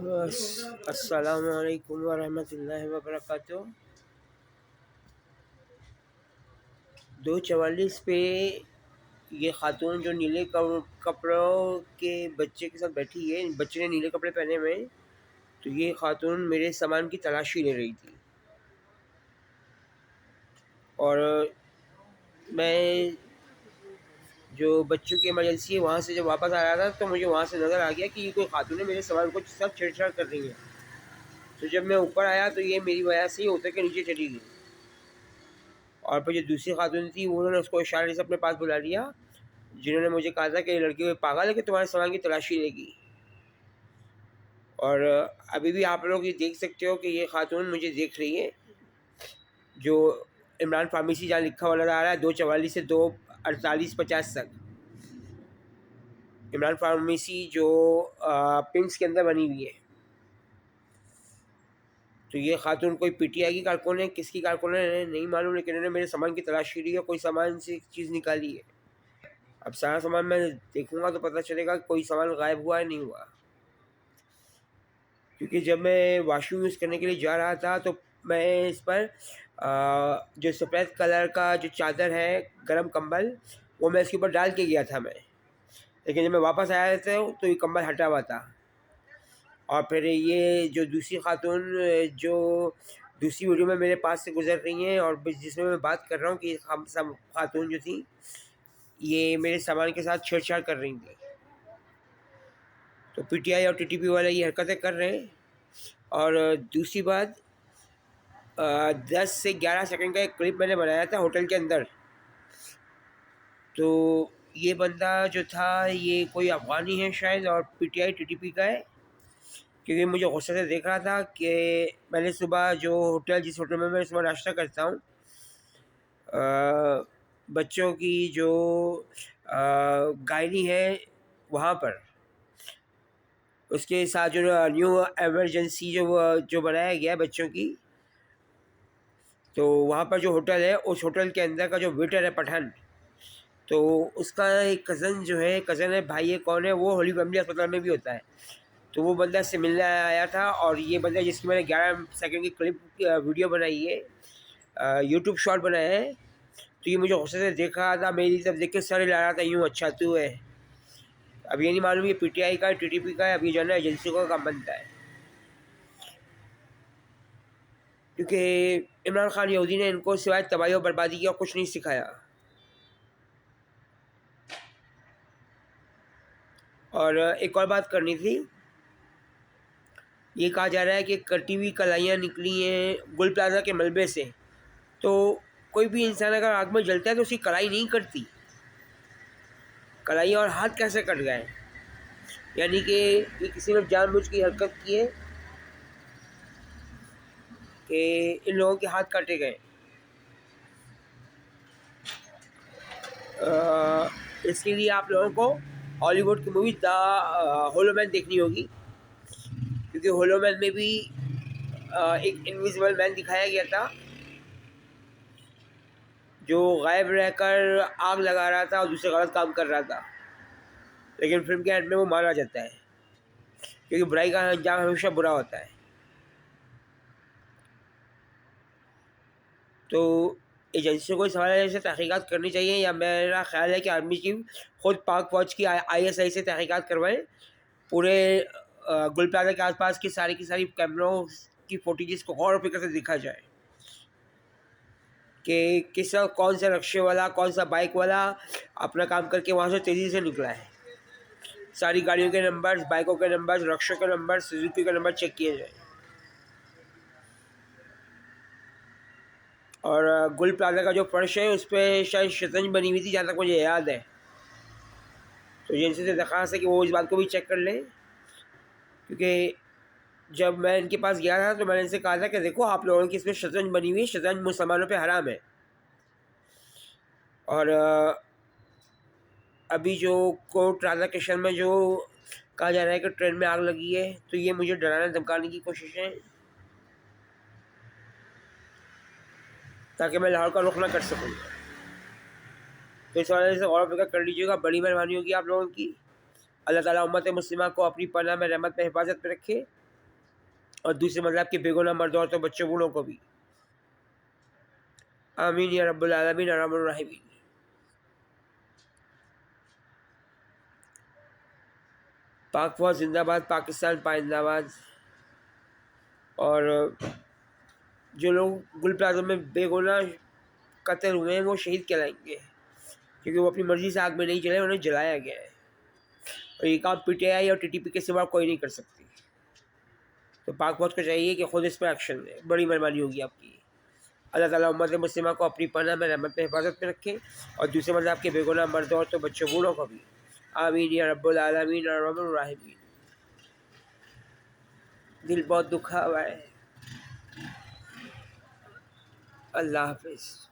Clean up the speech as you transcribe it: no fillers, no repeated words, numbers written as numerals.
अस्सलामु अलैकुम वरहमतुल्लाहि वबरकातुहू। 244 पे ये खातून जो नीले कपड़ों के बच्चे के साथ बैठी है, बच्चे ने नीले कपड़े पहने हुए हैं, तो ये खातून मेरे सामान की तलाशी ले रही थी। और मैं जो बच्चों की इमरजेंसी है वहाँ से जब वापस आ रहा था तो मुझे वहाँ से नज़र आ गया कि ये कोई खातून है मेरे सामान को सब छेड़छाड़ कर रही है। तो जब मैं ऊपर आया तो ये मेरी वजह से ही उतर के नीचे चली गई। और फिर जो दूसरी खातून थी उन्होंने उसको इशारे से अपने पास बुला लिया, जिन्होंने मुझे कहा था कि ये लड़की कोई पागल है कि तुम्हारे सामान की तलाशी लेगी। और अभी भी आप लोग ये देख सकते हो कि ये खातून मुझे देख रही है। जो इमरान फार्मेसी जहाँ लिखा हुआ नज़र आ रहा है 244 से 2:48-50 तक, इमरान फार्मेसी जो पिंक्स के अंदर बनी हुई है। तो ये खातून कोई पीटीआई की कारकुन है, किसकी कारकुन है नहीं मालूम, लेकिन इन्होंने मेरे सामान की तलाशी ली है, कोई सामान से चीज़ निकाली है। अब सारा सामान मैं देखूंगा तो पता चलेगा कोई सामान गायब हुआ है नहीं हुआ। क्योंकि जब मैं वॉशरूम यूज़ करने के लिए जा रहा था तो मैं इस पर जो सफ़ेद कलर का जो चादर है, गरम कंबल, वो मैं इसके ऊपर डाल के गया था मैं। लेकिन जब मैं वापस आया था तो ये कंबल हटा हुआ था। और फिर ये जो दूसरी खातून जो दूसरी वीडियो में मेरे पास से गुजर रही हैं और जिसमें मैं बात कर रहा हूँ कि हम सब खातून जो थी ये मेरे सामान के साथ छेड़छाड़ कर रही थी। तो पीटीआई और टीटीपी वाले ये हरकतें कर रहे हैं। और दूसरी बात, 10 से 11 सेकंड का एक क्लिप मैंने बनाया था होटल के अंदर। तो ये बंदा जो था ये कोई अफगानी है शायद और पीटीआई टीटीपी का है, क्योंकि मुझे गुस्से से देख रहा था कि मैंने सुबह जिस होटल में मैं सुबह नाश्ता करता हूँ, बच्चों की जो गायनी है वहाँ पर, उसके साथ जो न्यू एमरजेंसी जो बनाया गया है बच्चों की, तो वहाँ पर जो होटल है उस होटल के अंदर का जो वेटर है पठान, तो उसका एक कज़न जो है, कज़न है भाई है कौन है, वो होली फैमिली अस्पताल में भी होता है। तो वो बंदा इससे मिलने आया था। और ये बंदा जिसकी मैंने 11 सेकंड की क्लिप वीडियो बनाई है, यूट्यूब शॉर्ट बनाया है, तो ये मुझे गुस्से से देख रहा था, मेरी तरफ देख के सर हिला रहा था यूँ, अच्छा तू है। अब ये नहीं मालूम ये पीटीआई का है टीटीपी का है, अभी जो है ना एजेंसी का काम बनता है। क्योंकि इमरान खान यहूदी ने इनको सिवाय तबाही और बर्बादी की और कुछ नहीं सिखाया। और एक और बात करनी थी, ये कहा जा रहा है कि कटी हुई कलाइयाँ निकली हैं गुल प्लाजा के मलबे से। तो कोई भी इंसान अगर आग में जलता है तो उसकी कलाई नहीं कटती, कलाई और हाथ कैसे कट गए? यानी कि ये किसी ने जानबूझ की हरकत की है कि इन लोगों के हाथ काटे गए। इसके लिए आप लोगों को हॉलीवुड की मूवी द होलो मैन देखनी होगी, क्योंकि होलो मैन में भी एक इनविजिबल मैन दिखाया गया था जो गायब रहकर आग लगा रहा था और दूसरे गलत काम कर रहा था, लेकिन फिल्म के एंड में वो मारा जाता है, क्योंकि बुराई का अंजाम हमेशा बुरा होता है। तो एजेंसियों को इस हवाले से तहकीकात करनी चाहिए, या मेरा ख्याल है कि आर्मी चीफ खुद पाक फौज की ISI से तहकीकात करवाएं, पूरे गुल प्लाजा के आसपास की सारी कैमरों की फुटेजेस को गौर फिक्र से देखा जाए कि कौन सा रक्शे वाला, कौन सा बाइक वाला अपना काम करके वहाँ से तेज़ी से निकला है। सारी गाड़ियों के नंबर्स, बाइकों के नंबर्स, रक्षों के नंबर, सुजुकी के नंबर चेक किए जाए। और गुल प्लाजा का जो फर्श है उस पर शायद शतरंज बनी हुई थी, जहाँ तक मुझे याद है। तो एजेंसी से दरख्वास्त है कि वो इस बात को भी चेक कर लें, क्योंकि जब मैं इनके पास गया था तो मैंने इनसे कहा था कि देखो आप लोगों की इसमें शतरंज बनी हुई है, शतरंज मुसलमानों पे हराम है। और अभी जो कोर्ट ट्रांजैक्शन में जो कहा जा रहा है कि ट्रेन में आग लगी है, तो ये मुझे डराने धमकाने की कोशिश है ताकि मैं लाहौर का रुख ना कर सकूँ। तो इस वाले से गौर फिक्र कर लीजिएगा, बड़ी मेहरबानी होगी आप लोगों की। अल्लाह ताला उम्मत मुस्लिमा को अपनी पनाह में रहमत में हिफाजत में रखे। और दूसरे मतलब कि बेगुनाह मर्द औरतों बच्चों बूढ़ों को भी। आमीन या रब्बुल आलमीन अर्हमर राहिमीन। पाक फौज जिंदाबाद, पाकिस्तान पाइंदाबाद। और जो लोग गुल प्लाजा में बेगुनाह कत्ल हुए हैं वो शहीद कहलाएंगे, क्योंकि वो अपनी मर्जी से आग में नहीं जले, उन्हें जलाया गया है। और ये काम पीटीआई और टीटीपी के सिवा कोई नहीं कर सकती। तो पाक फौज को चाहिए कि खुद इस पर एक्शन ले, बड़ी मेहरबानी होगी आपकी। अल्लाह ताला उम्मत मुस्लिमा को अपनी पनाह में रहमत में हिफाजत में रखे, और दूसरे मतलब आपके बेगुनाह मर्द और तो बच्चों बूढ़ों को भी। आमीन या रब्बुल आलमीन अर्हमर राहिमीन। दिल बहुत दुखा हुआ है। अल्लाह हाफिज़।